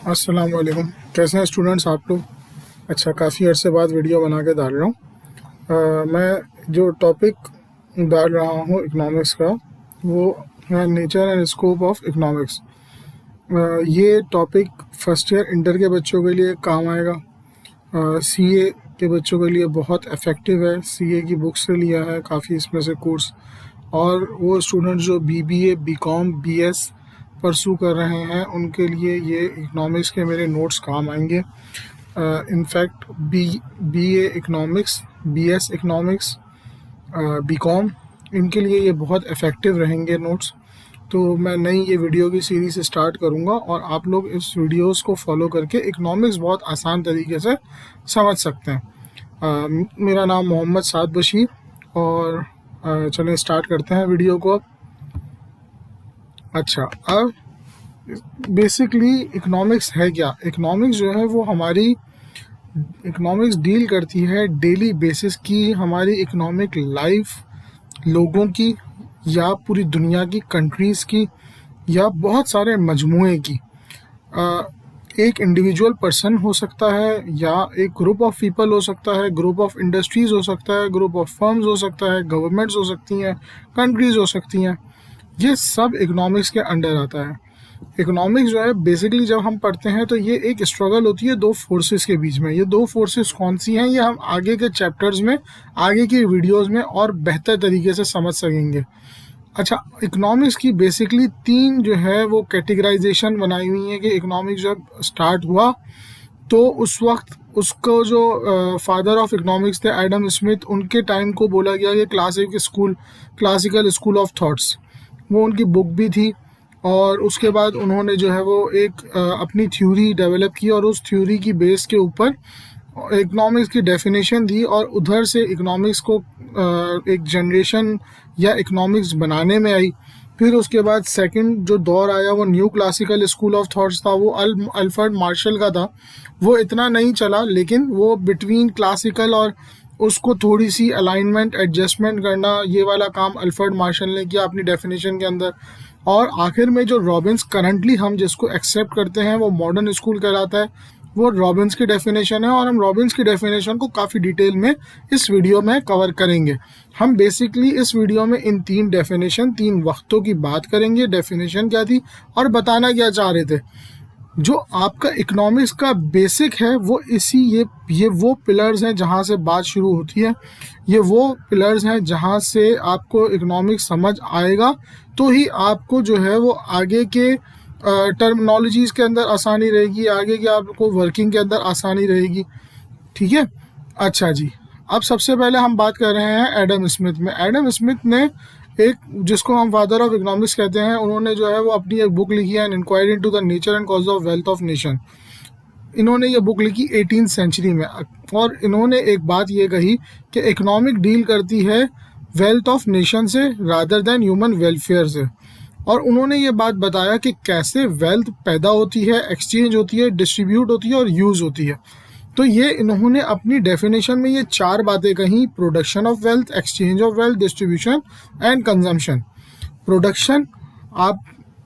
अस्सलाम वालेकुम। कैसे हैं स्टूडेंट्स आप लोग? अच्छा, काफ़ी अर्से बाद वीडियो बना के डाल रहा हूँ। मैं जो टॉपिक डाल रहा हूँ इकनॉमिक्स का, वो है nature and scope of economics. ये टॉपिक फर्स्ट ईयर इंटर के बच्चों के लिए काम आएगा। सीए के बच्चों के लिए बहुत इफ़ेक्टिव है। सीए की बुक से लिया है काफ़ी इसमें से कोर्स, और वो स्टूडेंट्स जो बीबीए, बीकॉम, बीएस परसू कर रहे हैं उनके लिए ये इकनॉमिक्स के मेरे नोट्स काम आएंगे। In fact BA economics, BS economics, BCom, इनके लिए ये बहुत इफ़ेक्टिव रहेंगे नोट्स। तो मैं नई ये वीडियो की सीरीज़ स्टार्ट करूँगा और आप लोग इस वीडियोस को फॉलो करके इकनॉमिक्स बहुत आसान तरीके से समझ सकते हैं। मेरा नाम मोहम्मद साद बशीर, और चलें स्टार्ट करते हैं वीडियो को अब। अच्छा, अब बेसिकली इकनॉमिक्स है क्या? इकनॉमिक्स जो है वो हमारी इकनॉमिक्स डील करती है डेली बेसिस की हमारी इकोनॉमिक लाइफ, लोगों की या पूरी दुनिया की, कंट्रीज़ की, या बहुत सारे मजमूए की। एक इंडिविजुअल पर्सन हो सकता है, या एक ग्रुप ऑफ पीपल हो सकता है, ग्रुप ऑफ इंडस्ट्रीज़ हो सकता है, ग्रुप ऑफ फर्म्स हो सकता है, गवर्नमेंट्स हो सकती हैं, कंट्रीज़ हो सकती हैं। ये सब इकोनॉमिक्स के अंडर आता है। इकोनॉमिक्स जो है बेसिकली जब हम पढ़ते हैं तो ये एक स्ट्रगल होती है दो फोर्सेस के बीच में। ये दो फोर्सेस कौन सी हैं, ये हम आगे के चैप्टर्स में, आगे की वीडियोस में और बेहतर तरीके से समझ सकेंगे। अच्छा, इकोनॉमिक्स की बेसिकली तीन जो है वो कैटेगराइजेशन बनाई हुई है कि इकोनॉमिक्स जब स्टार्ट हुआ तो उस वक्त उसको जो फादर ऑफ इकोनॉमिक्स थे एडम स्मिथ, उनके टाइम को बोला गया कि क्लासिकल स्कूल ऑफ थॉट्स, वो उनकी बुक भी थी। और उसके बाद उन्होंने जो है वो एक अपनी थ्योरी डेवलप की और उस थ्योरी की बेस के ऊपर इकोनॉमिक्स की डेफिनेशन दी, और उधर से इकोनॉमिक्स को एक जनरेशन या इकोनॉमिक्स बनाने में आई। फिर उसके बाद सेकंड जो दौर आया वो new classical school of thoughts था, वो अल्फ्रेड मार्शल का था। वो इतना नहीं चला, लेकिन वो बिटवीन क्लासिकल और उसको थोड़ी सी अलाइनमेंट एडजस्टमेंट करना, ये वाला काम अल्फ्रेड मार्शल ने किया अपनी डेफिनेशन के अंदर। और आखिर में जो रॉबिन्स करंटली हम जिसको एक्सेप्ट करते हैं वो मॉडर्न स्कूल कहलाता है, वो रॉबिन्स की डेफिनेशन है। और हम रॉबिन्स की डेफिनेशन को काफ़ी डिटेल में इस वीडियो में कवर करेंगे। हम बेसिकली इस वीडियो में इन तीन डेफिनेशन, तीन वक्तों की बात करेंगे, डेफिनेशन क्या थी और बताना क्या चाह रहे थे। जो आपका इकोनॉमिक्स का बेसिक है वो ये वो पिलर्स हैं जहाँ से बात शुरू होती है। ये वो पिलर्स हैं जहाँ से आपको इकोनॉमिक्स समझ आएगा, तो ही आपको जो है वो आगे के टर्मिनोलॉजीज़ के अंदर आसानी रहेगी, आगे की आपको वर्किंग के अंदर आसानी रहेगी। ठीक है। अच्छा जी, अब सबसे पहले हम बात कर रहे हैं एडम स्मिथ में। एडम स्मिथ ने एक, जिसको हम फादर ऑफ इकोनॉमिक्स कहते हैं, उन्होंने जो है वो अपनी एक बुक लिखी है, an inquiry into the nature and cause of wealth of nation. इन्होंने ये बुक लिखी 18th सेंचुरी में, और इन्होंने एक बात ये कही कि इकोनॉमिक डील करती है वेल्थ ऑफ नेशन से रादर देन ह्यूमन वेलफेयर से। और उन्होंने ये बात बताया कि कैसे वेल्थ पैदा होती है, एक्सचेंज होती है, डिस्ट्रीब्यूट होती है और यूज़ होती है। तो ये इन्होंने अपनी डेफिनेशन में ये चार बातें कही: production of wealth, exchange of wealth, distribution and consumption. Production, आप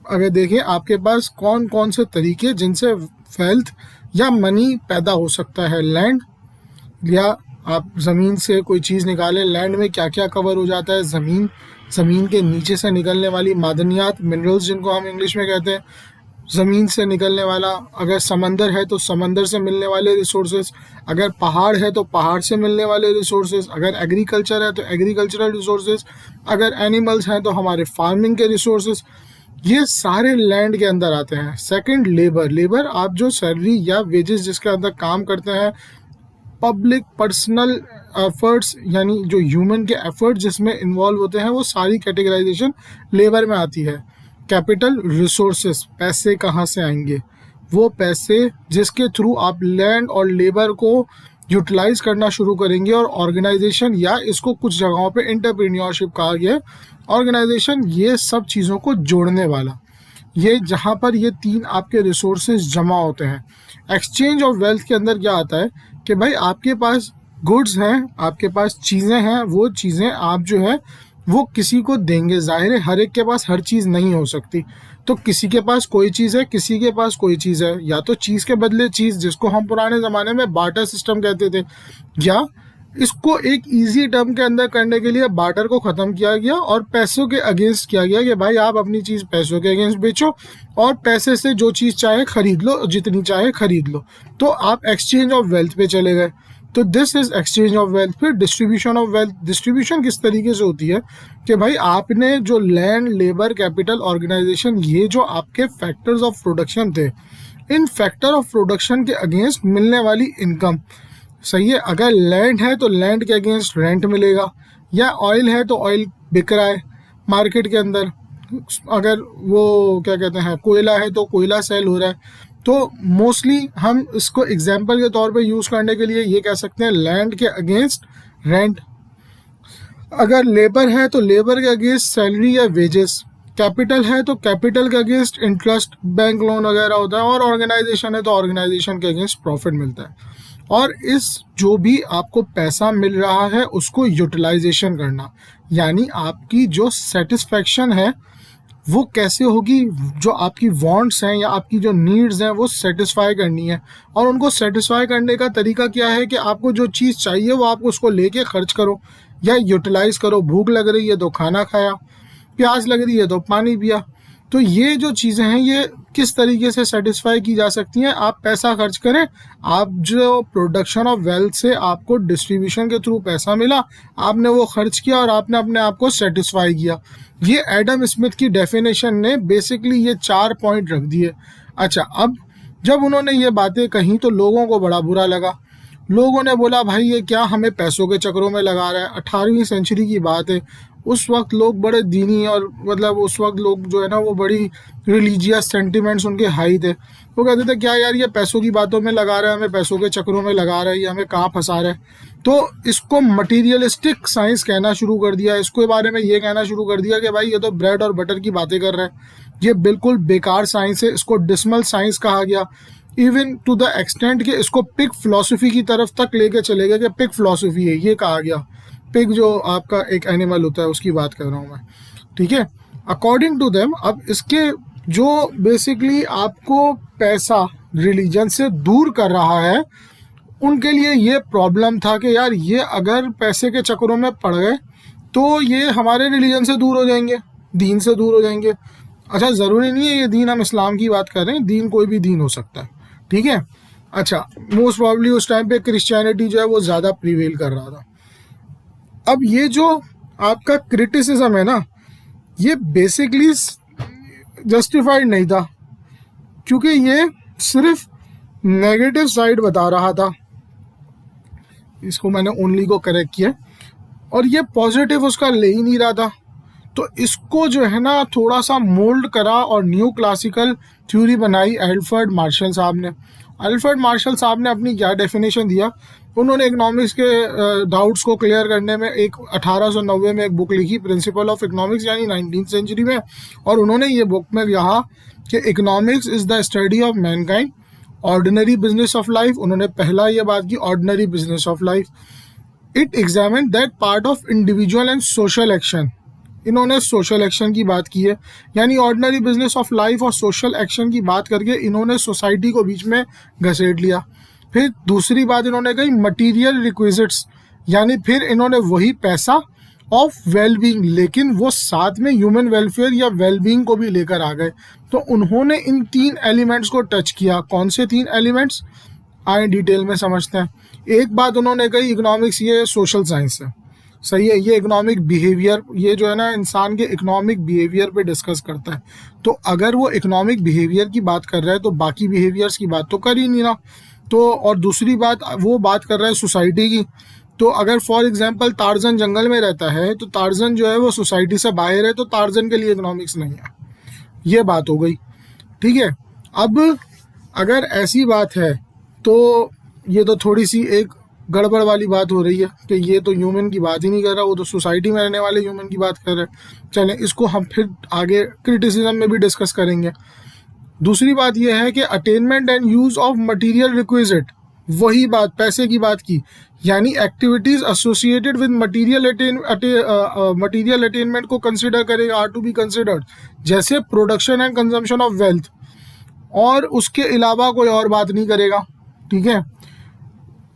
अगर देखें आपके पास कौन कौन से तरीके जिनसे वेल्थ या मनी पैदा हो सकता है। लैंड, या आप ज़मीन से कोई चीज़ निकालें, लैंड में क्या क्या कवर हो जाता है, ज़मीन के नीचे से निकलने वाली मादनियात, मिनरल्स जिनको हम इंग्लिश में कहते हैं, ज़मीन से निकलने वाला, अगर समंदर है तो समंदर से मिलने वाले रिसोर्सेज, अगर पहाड़ है तो पहाड़ से मिलने वाले रिसोर्सेज, अगर एग्रीकल्चर है तो एग्रीकल्चरल रिसोर्सेज, अगर एनिमल्स हैं तो हमारे फार्मिंग के रिसोर्सेज, ये सारे लैंड के अंदर आते हैं। सेकंड, लेबर, आप जो सैलरी या वेजेस जिसके अंदर काम करते हैं, पब्लिक पर्सनल एफर्ट्स, यानी जो ह्यूमन के एफर्ट जिसमें इन्वॉल्व होते हैं, वो सारी कैटेगराइजेशन लेबर में आती है। कैपिटल, रिसोर्सेस, पैसे कहाँ से आएंगे, वो पैसे जिसके थ्रू आप लैंड और लेबर को यूटिलाइज करना शुरू करेंगे। और ऑर्गेनाइजेशन, या इसको कुछ जगहों पे एंटरप्रेन्योरशिप कहा गया है, ऑर्गेनाइजेशन, ये सब चीज़ों को जोड़ने वाला, ये जहाँ पर ये तीन आपके रिसोर्सेज जमा होते हैं। एक्सचेंज ऑफ वेल्थ के अंदर क्या आता है कि भाई आपके पास गुड्स हैं, आपके पास चीज़ें हैं, वो चीज़ें आप जो है वो किसी को देंगे। ज़ाहिर है हर एक के पास हर चीज़ नहीं हो सकती, तो किसी के पास कोई चीज़ है, किसी के पास कोई चीज़ है, या तो चीज़ के बदले चीज़, जिसको हम पुराने ज़माने में बार्टर सिस्टम कहते थे, या इसको एक इजी टर्म के अंदर करने के लिए बार्टर को ख़त्म किया गया और पैसों के अगेंस्ट किया गया कि भाई आप अपनी चीज़ पैसों के अगेंस्ट बेचो और पैसे से जो चीज़ चाहे खरीद लो, जितनी चाहे खरीद लो। तो आप एक्सचेंज ऑफ वेल्थ पे चले गए। तो this is exchange of wealth. फिर डिस्ट्रीब्यूशन ऑफ वेल्थ, डिस्ट्रीब्यूशन किस तरीके से होती है कि भाई आपने जो लैंड, लेबर, कैपिटल, ऑर्गेनाइजेशन, ये जो आपके फैक्टर्स ऑफ प्रोडक्शन थे, इन फैक्टर ऑफ प्रोडक्शन के अगेंस्ट मिलने वाली इनकम, सही है, अगर लैंड है तो लैंड के अगेंस्ट रेंट मिलेगा, या ऑयल है तो ऑयल बिक रहा है मार्केट के अंदर, अगर वो क्या कहते हैं कोयला है तो कोयला सेल हो रहा है। तो मोस्टली हम इसको एग्जाम्पल के तौर पे यूज़ करने के लिए ये कह सकते हैं लैंड के अगेंस्ट रेंट, अगर लेबर है तो लेबर के अगेंस्ट सैलरी या वेजेस, कैपिटल है तो कैपिटल के अगेंस्ट इंटरेस्ट, बैंक लोन वगैरह होता है, और ऑर्गेनाइजेशन है तो ऑर्गेनाइजेशन के अगेंस्ट प्रॉफिट मिलता है। और इस जो भी आपको पैसा मिल रहा है उसको यूटिलाइजेशन करना, यानी आपकी जो सेटिस्फैक्शन है वो कैसे होगी, जो आपकी वांट्स हैं या आपकी जो नीड्स हैं वो सेटिस्फाई करनी है। और उनको सेटिस्फाई करने का तरीका क्या है कि आपको जो चीज़ चाहिए वो आप उसको लेके खर्च करो या यूटिलाइज करो। भूख लग रही है तो खाना खाया, प्यास लग रही है तो पानी पिया। तो ये जो चीज़ें हैं ये किस तरीके से सेटिस्फाई की जा सकती हैं, आप पैसा खर्च करें, आप जो प्रोडक्शन ऑफ वेल्थ से आपको डिस्ट्रीब्यूशन के थ्रू पैसा मिला, आपने वो खर्च किया और आपने अपने आप को सेटिस्फाई किया। ये एडम स्मिथ की डेफिनेशन ने बेसिकली ये 4 पॉइंट रख दिए। अच्छा, अब जब उन्होंने ये बातें कही तो लोगों को बड़ा बुरा लगा। लोगों ने बोला भाई ये क्या हमें पैसों के चक्रों में लगा रहा है। 18वीं सेंचुरी की बात है, उस वक्त लोग बड़े दीनी और मतलब उस वक्त लोग जो है ना वो बड़ी रिलीजियस सेंटिमेंट्स उनके हाई थे। वो कहते थे क्या यार ये पैसों की बातों में लगा रहा है, हमें पैसों के चक्रों में लगा रहा है, ये हमें कहाँ फंसा रहा है। तो इसको मटीरियलिस्टिक साइंस कहना शुरू कर दिया, इसके बारे में ये कहना शुरू कर दिया कि भाई ये तो ब्रेड और बटर की बातें कर रहा है, ये बिल्कुल बेकार साइंस है। इसको डिसमल साइंस कहा गया, इवन टू द एक्सटेंट कि इसको पिग फिलोसफी की तरफ तक लेके चले गए कि पिग फिलोसफी है, ये कहा गया। पिग जो आपका एक एनिमल होता है उसकी बात कर रहा हूँ मैं, ठीक है, अकॉर्डिंग टू देम। अब इसके जो बेसिकली आपको पैसा रिलीजन से दूर कर रहा है, उनके लिए ये प्रॉब्लम था कि यार ये अगर पैसे के चक्करों में पड़ गए तो ये हमारे रिलीजन से दूर हो जाएंगे, दीन से दूर हो जाएंगे। अच्छा, ज़रूरी नहीं है ये दीन, हम इस्लाम की बात कर रहे हैं, दीन कोई भी दीन हो सकता है, ठीक है। अच्छा, मोस्ट प्रॉब्ली उस टाइम पे क्रिश्चियनिटी जो है वो ज़्यादा प्रीवेल कर रहा था। अब ये जो आपका क्रिटिसिज्म है ना, ये बेसिकली जस्टिफाइड नहीं था, क्योंकि ये सिर्फ नेगेटिव साइड बता रहा था। इसको मैंने ओनली को करेक्ट किया, और ये पॉजिटिव उसका ले ही नहीं रहा था। तो इसको जो है ना थोड़ा सा मोल्ड करा और न्यू क्लासिकल थ्योरी बनाई एल्फ्रेड मार्शल साहब ने। एल्फ्रेड मार्शल साहब ने अपनी क्या डेफिनेशन दिया, उन्होंने इकोनॉमिक्स के डाउट्स को क्लियर करने में एक 1890 में एक बुक लिखी, प्रिंसिपल ऑफ इकोनॉमिक्स, यानी 19th सेंचुरी में। और उन्होंने ये बुक में कहा कि economics is the study of Mankind, ordinary business of life. उन्होंने पहला ये बात की, ordinary business of life. It examine that part of individual and social action. इन्होंने सोशल एक्शन की बात की है, यानी ऑर्डिनरी बिजनेस ऑफ लाइफ और सोशल एक्शन की बात करके इन्होंने सोसाइटी को बीच में घसीट लिया। फिर दूसरी बात इन्होंने कही मटीरियल रिक्विजिट्स, यानी फिर इन्होंने वही पैसा ऑफ वेलबींग, लेकिन वो साथ में ह्यूमन वेलफेयर या वेलबींग को भी लेकर आ गए। तो उन्होंने इन 3 एलिमेंट्स को टच किया। कौन से 3 एलिमेंट्स, आए डिटेल में समझते हैं। एक बात उन्होंने कही, इकोनॉमिक्स ये सोशल साइंस है, सही है, ये इकोनॉमिक बिहेवियर, ये जो है ना इंसान के इकोनॉमिक बिहेवियर पे डिस्कस करता है। तो अगर वो इकोनॉमिक बिहेवियर की बात कर रहा है तो बाकी बिहेवियर्स की बात तो कर ही नहीं ना। तो और दूसरी बात, वो बात कर रहा है सोसाइटी की। तो अगर फॉर एग्जांपल टार्जन जंगल में रहता है तो टार्जन जो है वो सोसाइटी से बाहर है, तो टार्जन के लिए इकोनॉमिक्स नहीं है, ये बात हो गई, ठीक है। अब अगर ऐसी बात है तो ये तो थोड़ी सी एक गड़बड़ वाली बात हो रही है कि ये तो ह्यूमन की बात ही नहीं कर रहा, वो तो सोसाइटी में रहने वाले ह्यूमन की बात कर रहे हैं। चलें, इसको हम फिर आगे क्रिटिसिज्म में भी डिस्कस करेंगे। दूसरी बात यह है कि attainment and use of material requisite, वही बात, पैसे की बात की, यानी activities associated with material attainment को कंसिडर करेगा, आर टू बी कंसिडर्ड, जैसे production and consumption of wealth, और उसके अलावा कोई और बात नहीं करेगा। ठीक है,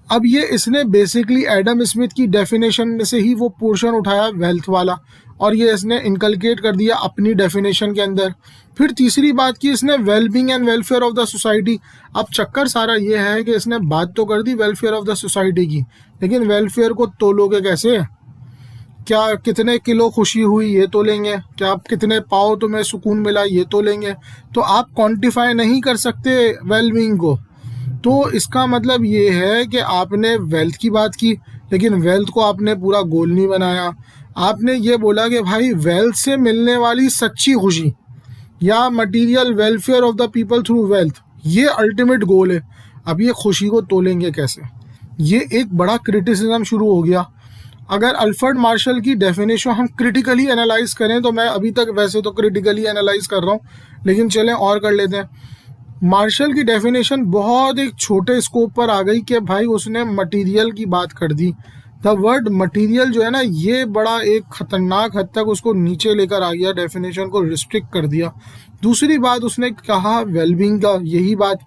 अब ये इसने बेसिकली एडम स्मिथ की डेफिनेशन में से ही वो पोर्शन उठाया वेल्थ वाला, और ये इसने इनकलकेट कर दिया अपनी डेफिनेशन के अंदर। फिर तीसरी बात की इसने wellbeing and welfare of the society. अब चक्कर सारा ये है कि इसने बात तो कर दी वेलफेयर ऑफ द सोसाइटी की, लेकिन वेलफेयर को तोलोगे कैसे? क्या कितने किलो खुशी हुई ये तो लेंगे, क्या आप कितने पाव तुम्हें सुकून मिला ये तो लेंगे, तो आप क्वांटिफाई नहीं कर सकते वेलबींग को। तो इसका मतलब ये है कि आपने वेल्थ की बात की, लेकिन वेल्थ को आपने पूरा गोल नहीं बनाया। आपने ये बोला कि भाई वेल्थ से मिलने वाली सच्ची खुशी या material welfare of the people through wealth, ये अल्टीमेट गोल है। अब ये खुशी को तोलेंगे कैसे? ये एक बड़ा क्रिटिसिज्म शुरू हो गया। अगर अल्फ्रेड मार्शल की डेफिनेशन हम क्रिटिकली एनालाइज करें, तो मैं अभी तक वैसे तो क्रिटिकली एनालाइज कर रहा हूँ, लेकिन चलें और कर लेते हैं। मार्शल की डेफिनेशन बहुत एक छोटे स्कोप पर आ गई कि भाई उसने मटेरियल की बात कर दी। द वर्ड मटेरियल जो है ना, ये बड़ा एक खतरनाक हद तक उसको नीचे लेकर आ गया, डेफिनेशन को रिस्ट्रिक्ट कर दिया। दूसरी बात उसने कहा वेलबींग का, यही बात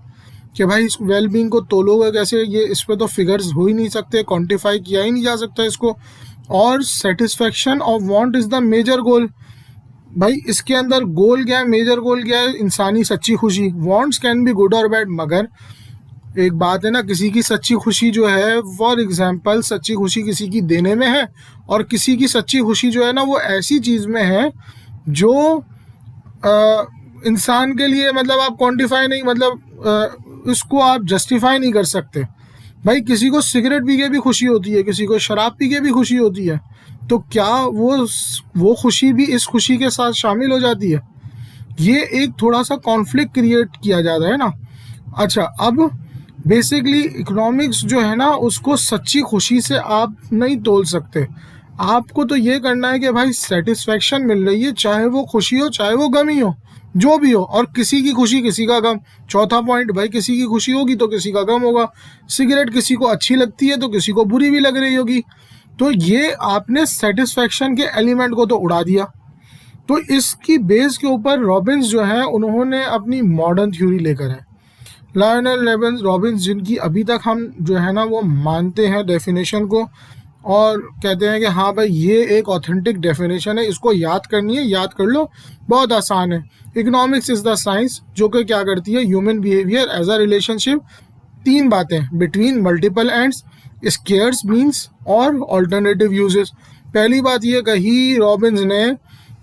कि भाई इस वेलबींग को तोलोगे कैसे, ये इस पर तो फिगर्स हो ही नहीं सकते, क्वान्टिफाई किया ही नहीं जा सकता इसको। और satisfaction of want is the major goal. भाई इसके अंदर गोल क्या है, मेजर गोल क्या है? इंसानी सच्ची खुशी। वांट्स कैन बी गुड और बैड, मगर एक बात है ना, किसी की सच्ची खुशी जो है, फॉर एग्जांपल सच्ची खुशी किसी की देने में है, और किसी की सच्ची खुशी जो है ना वो ऐसी चीज़ में है जो इंसान के लिए मतलब आप क्वांटिफाई नहीं, मतलब इसको आप जस्टिफाई नहीं कर सकते। भाई किसी को सिगरेट पी के भी खुशी होती है, किसी को शराब पी के भी खुशी होती है, तो क्या वो खुशी भी इस खुशी के साथ शामिल हो जाती है? ये एक थोड़ा सा कॉन्फ्लिक्ट क्रिएट किया जाता है ना। अच्छा, अब बेसिकली इकोनॉमिक्स जो है ना, उसको सच्ची खुशी से आप नहीं तोल सकते। आपको तो ये करना है कि भाई सेटिस्फैक्शन मिल रही है, चाहे वो खुशी हो चाहे वो गम ही हो, जो भी हो, और किसी की खुशी किसी का गम। चौथा पॉइंट, भाई किसी की खुशी होगी तो किसी का गम होगा। सिगरेट किसी को अच्छी लगती है तो किसी को बुरी भी लग रही होगी। तो ये आपने सेटिस्फैक्शन के एलिमेंट को तो उड़ा दिया। तो इसकी बेस के ऊपर रॉबिन्स जो है उन्होंने अपनी मॉडर्न थ्योरी लेकर है। लायनल रॉबिन्स, जिनकी अभी तक हम जो है ना वो मानते हैं डेफिनेशन को, और कहते हैं कि हाँ भाई ये एक ऑथेंटिक डेफिनेशन है, इसको याद करनी है, याद कर लो, बहुत आसान है। इकोनॉमिक्स इज द साइंस जो कि क्या करती है, human behaviour as a relationship, तीन बातें between multiple ends, scarce means और ऑल्टरनेटिव यूजेस। पहली बात ये कही रॉबिन्स ने,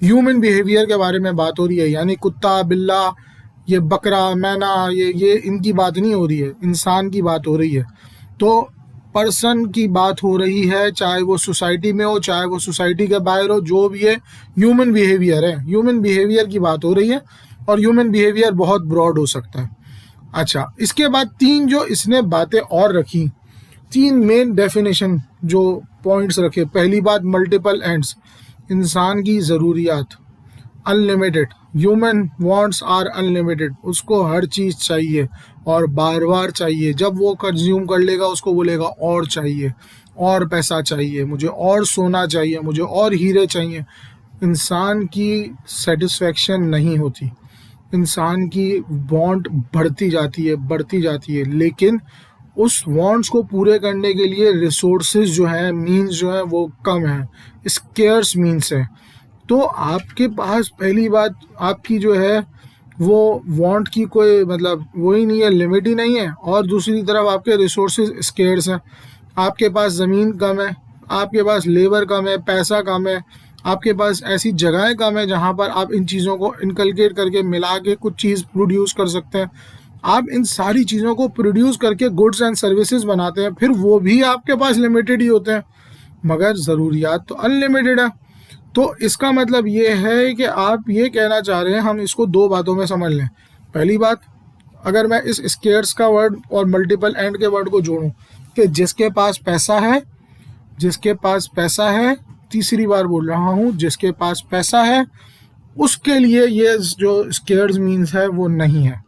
ह्यूमन बिहेवियर के बारे में बात हो रही है, यानी कुत्ता बिल्ला, ये बकरा मैना, ये इनकी बात नहीं हो रही है, इंसान की बात हो रही है। तो पर्सन की बात हो रही है, चाहे वो सोसाइटी में हो चाहे वो सोसाइटी के बाहर हो, जो भी है ह्यूमन बिहेवियर है, ह्यूमन बिहेवियर की बात हो रही है, और ह्यूमन बिहेवियर बहुत ब्रॉड हो सकता है। अच्छा, इसके बाद तीन जो इसने बातें और रखी, तीन मेन डेफिनेशन जो पॉइंट्स रखे। पहली बात मल्टीपल एंड्स, इंसान की ज़रूरियात unlimited, human wants are unlimited, उसको हर चीज़ चाहिए और बार बार चाहिए। जब वो कंज्यूम कर लेगा उसको बोलेगा और चाहिए, और पैसा चाहिए, मुझे और सोना चाहिए, मुझे और हीरे चाहिए। इंसान की सेटिस्फैक्शन नहीं होती, इंसान की वांट बढ़ती जाती है बढ़ती जाती है, लेकिन उस वांट्स को पूरे करने के लिए रिसोर्सेज जो है, मीन्स जो है वो कम है, स्केर्स मीन्स है। तो आपके पास पहली बात आपकी जो है वो वांट की कोई मतलब वही नहीं है, लिमिट ही नहीं है, और दूसरी तरफ आपके रिसोर्सेज स्केर्स हैं। आपके पास ज़मीन कम है, आपके पास लेबर कम है, पैसा कम है, आपके पास ऐसी जगहें कम है जहाँ पर आप इन चीज़ों को इनकलकेट करके मिला के कुछ चीज़ प्रोड्यूस कर सकते हैं। आप इन सारी चीज़ों को प्रोड्यूस करके गुड्स एंड सर्विसेज बनाते हैं, फिर वो भी आपके पास लिमिटेड ही होते हैं, मगर ज़रूरियात तो अनलिमिटेड है। तो इसका मतलब ये है कि आप ये कहना चाह रहे हैं, हम इसको दो बातों में समझ लें। पहली बात, अगर मैं इस स्केर्स का वर्ड और मल्टीपल एंड के वर्ड को जोड़ूं कि जिसके पास पैसा है, जिसके पास पैसा है, तीसरी बार बोल रहा हूँ, जिसके पास पैसा है उसके लिए ये जो स्केर्स मीन्स है वो नहीं है।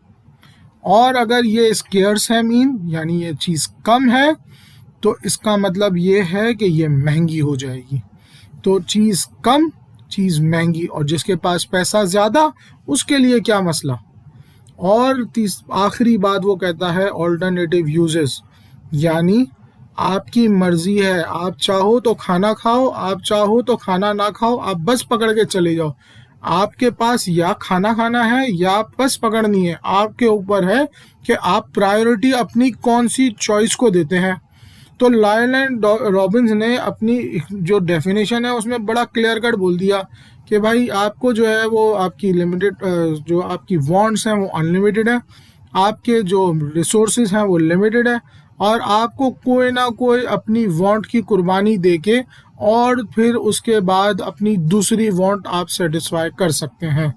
और अगर ये स्केयर्स है मीन यानी ये चीज़ कम है, तो इसका मतलब ये है कि ये महंगी हो जाएगी। तो चीज़ कम, चीज़ महंगी, और जिसके पास पैसा ज़्यादा उसके लिए क्या मसला। और आखिरी बात वो कहता है ऑल्टरनेटिव यूजेस, यानी आपकी मर्जी है, आप चाहो तो खाना खाओ, आप चाहो तो खाना ना खाओ, आप बस पकड़ के चले जाओ। आपके पास या खाना खाना है या बस पकड़नी है, आपके ऊपर है कि आप प्रायोरिटी अपनी कौन सी चॉइस को देते हैं। तो लायन एंड रॉबिन्स ने अपनी जो डेफिनेशन है उसमें बड़ा क्लियर कट बोल दिया कि भाई आपको जो है वो आपकी लिमिटेड, जो आपकी वांट्स हैं वो अनलिमिटेड है, आपके जो रिसोर्सेज हैं वो लिमिटेड है, और आपको कोई ना कोई अपनी वांट की कुर्बानी देके और फिर उसके बाद अपनी दूसरी वांट आप सेटिस्फाई कर सकते हैं।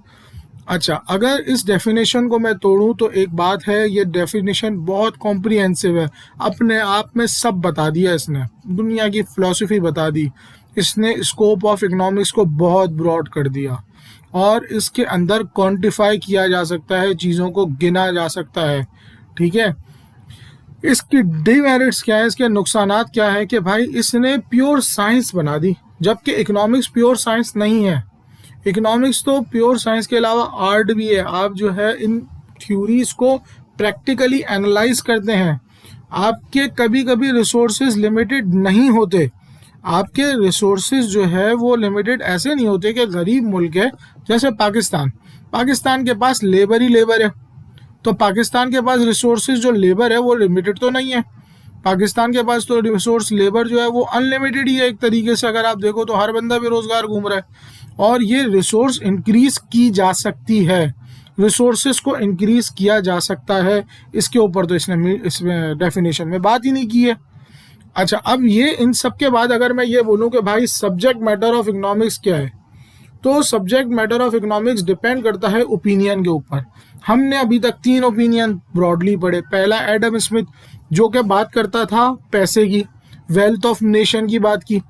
अच्छा, अगर इस डेफिनेशन को मैं तोड़ूं तो एक बात है, ये डेफिनेशन बहुत कॉम्प्रिहेंसिव है, अपने आप में सब बता दिया इसने, दुनिया की फ़िलासफ़ी बता दी इसने, स्कोप ऑफ इकोनॉमिक्स को बहुत ब्रॉड कर दिया, और इसके अंदर क्वांटिफाई किया जा सकता है, चीज़ों को गिना जा सकता है। ठीक है, इसकी डिमेरिट्स क्या है, इसके नुकसानात क्या है कि भाई इसने प्योर साइंस बना दी, जबकि इकोनॉमिक्स प्योर साइंस नहीं है। इकोनॉमिक्स तो प्योर साइंस के अलावा आर्ट भी है। आप जो है इन थ्योरीज को प्रैक्टिकली एनालाइज करते हैं, आपके कभी कभी रिसोर्सेज लिमिटेड नहीं होते। आपके रिसोर्सेज जो है वो लिमिटेड ऐसे नहीं होते कि गरीब मुल्क है जैसे पाकिस्तान, पाकिस्तान के पास लेबर ही लेबर है, तो पाकिस्तान के पास रिसोर्सेज जो लेबर है वो लिमिटेड तो नहीं है। पाकिस्तान के पास तो रिसोर्स लेबर जो है वो अनलिमिटेड ही है एक तरीके से, अगर आप देखो तो हर बंदा बेरोजगार घूम रहा है। और ये रिसोर्स इंक्रीज की जा सकती है, रिसोर्सेज को इंक्रीज किया जा सकता है, इसके ऊपर तो इसमें डेफिनेशन में बात ही नहीं की है। अच्छा, अब ये इन सब के बाद अगर मैं ये बोलूँ कि भाई सब्जेक्ट मैटर ऑफ इकोनॉमिक्स क्या है, तो subject matter of economics depend करता है ओपिनियन के ऊपर। हमने अभी तक 3 ओपिनियन ब्रॉडली पढ़े। पहला एडम स्मिथ, जो कि बात करता था पैसे की, वेल्थ ऑफ नेशन की बात की।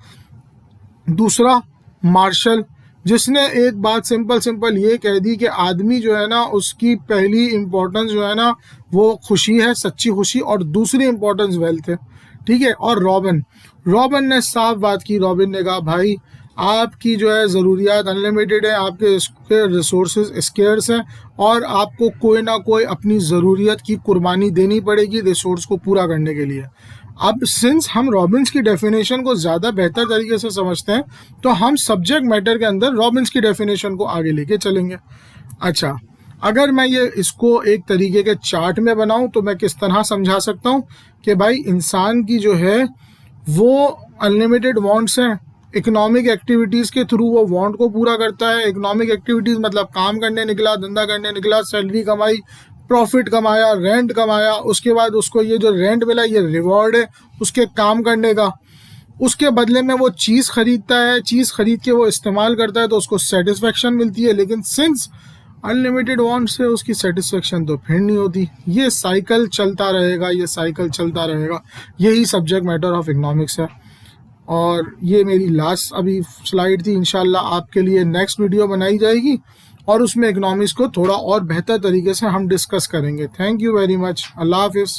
दूसरा मार्शल, जिसने एक बात सिंपल ये कह दी कि आदमी जो है ना उसकी पहली इंपॉर्टेंस जो है ना वो खुशी है, सच्ची खुशी, और दूसरी इंपॉर्टेंस वेल्थ है। ठीक है, और रॉबिन ने साफ बात की, रॉबिन ने कहा भाई आपकी जो है ज़रूरियात अनलिमिटेड है, आपके रिसोर्सेज स्केर्स हैं, और आपको कोई ना कोई अपनी ज़रूरियत की कुर्बानी देनी पड़ेगी रिसोर्स को पूरा करने के लिए। अब सिंस हम रॉबिन्स की डेफिनेशन को ज़्यादा बेहतर तरीके से समझते हैं, तो हम सब्जेक्ट मैटर के अंदर रॉबिन्स की डेफिनेशन को आगे लेके चलेंगे। अच्छा, अगर मैं ये इसको एक तरीके के चार्ट में बनाऊं तो मैं किस तरह समझा सकता हूं कि भाई इंसान की जो है वो अनलिमिटेड वांट्स हैं, इकोनॉमिक एक्टिविटीज़ के थ्रू वो वांट को पूरा करता है। इकोनॉमिक एक्टिविटीज़ मतलब काम करने निकला, धंधा करने निकला, सैलरी कमाई, प्रॉफिट कमाया, रेंट कमाया, उसके बाद उसको ये जो रेंट मिला ये रिवॉर्ड है उसके काम करने का। उसके बदले में वो चीज़ खरीदता है, चीज़ खरीद के वो इस्तेमाल करता है तो उसको सेटिस्फेक्शन मिलती है, लेकिन सिंस अनलिमिटेड वांट से उसकी सेटिस्फेक्शन तो फिर नहीं होती। ये साइकिल चलता रहेगा, ये साइकिल चलता रहेगा। यही सब्जेक्ट मैटर ऑफ इकोनॉमिक्स है। और ये मेरी लास्ट अभी स्लाइड थी, इंशाल्लाह आपके लिए नेक्स्ट वीडियो बनाई जाएगी और उसमें इकोनॉमिक्स को थोड़ा और बेहतर तरीके से हम डिस्कस करेंगे। Thank you very much. अल्लाह हाफिज़।